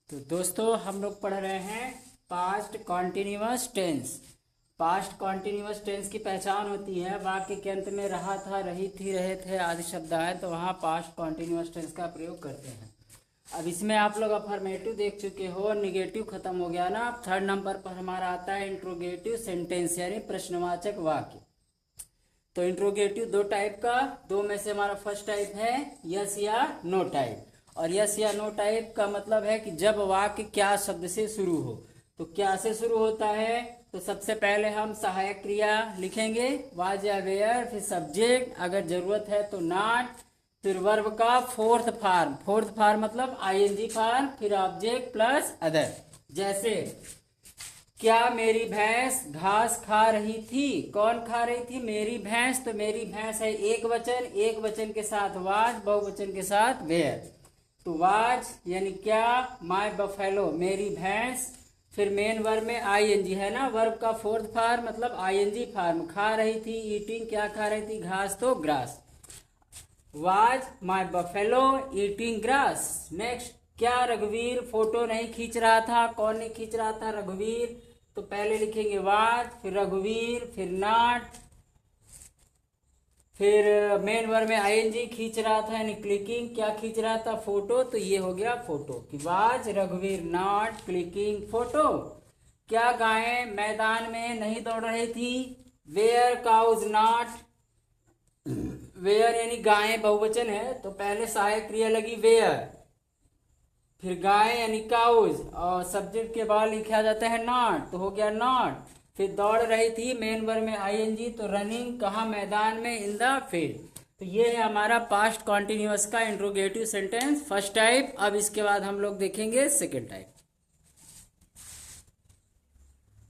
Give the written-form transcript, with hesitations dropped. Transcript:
तो दोस्तों हम लोग पढ़ रहे हैं past continuous tense. Past continuous tense की पहचान होती है वाक्य के अंत में रहा था, रही थी, रहे थे आदि शब्द आए तो वहाँ पास्ट कॉन्टिन्यूअस टेंस का प्रयोग करते हैं। अब इसमें आप लोग अफर्मेटिव देख चुके हो, निगेटिव खत्म हो गया ना। अब थर्ड नंबर पर हमारा आता है इंट्रोगेटिव सेंटेंस यानी प्रश्नवाचक वाक्य। तो इंट्रोगेटिव दो टाइप का, दो में से हमारा फर्स्ट टाइप है यस या नो टाइप। और यस या नो टाइप का मतलब है कि जब वाक्य क्या शब्द से शुरू हो। तो क्या से शुरू होता है, तो सबसे पहले हम सहायक क्रिया लिखेंगे वाज या वेयर, फिर सब्जेक्ट, अगर जरूरत है तो नॉट, फिर वर्ब का फोर्थ फॉर्म। फोर्थ फॉर्म मतलब आईएनजी फॉर्म, फिर ऑब्जेक्ट प्लस अदर। जैसे क्या मेरी भैंस घास खा रही थी, कौन खा रही थी, मेरी भैंस। तो मेरी भैंस है एक वचन, एक वचन के साथ वाज, बहुवचन के साथ वेयर। तो वाज यानी क्या, माय बफेलो मेरी भैंस। फिर मेन वर्ब में आईएनजी है ना, वर्ब का फोर्थ फॉर्म मतलब आईएनजी फॉर्म। खा रही थी, ईटिंग, क्या खा रही थी, घास, तो grass. Was my buffalo eating grass. Next, क्या रघुवीर फोटो नहीं खींच रहा था, कौन नहीं खींच रहा था, रघुवीर। तो पहले लिखेंगे वाज, फिर रघुवीर, फिर नॉट, फिर मेन वर्ब में आईएनजी खींच रहा था यानी क्लिकिंग, क्या खींच रहा था, फोटो। तो ये हो गया फोटो कि वाज रघुवीर नॉट क्लिकिंग फोटो। क्या गायें मैदान में नहीं दौड़ रही थी, वेयर काउज नॉट। वेयर यानी गायें बहुवचन है, तो पहले सहायक क्रिया लगी वेयर, फिर गाय यानी काउज, और सब्जेक्ट के बाद लिखा जाता है नॉट, तो हो गया नॉट। फिर दौड़ रही थी, मेन वर्ब में आईएनजी, तो रनिंग, कहाँ, मैदान में, इन द फील्ड। तो ये है हमारा पास्ट कॉन्टिन्यूअस का इंट्रोगेटिव सेंटेंस फर्स्ट टाइप। अब इसके बाद हम लोग देखेंगे सेकेंड टाइप।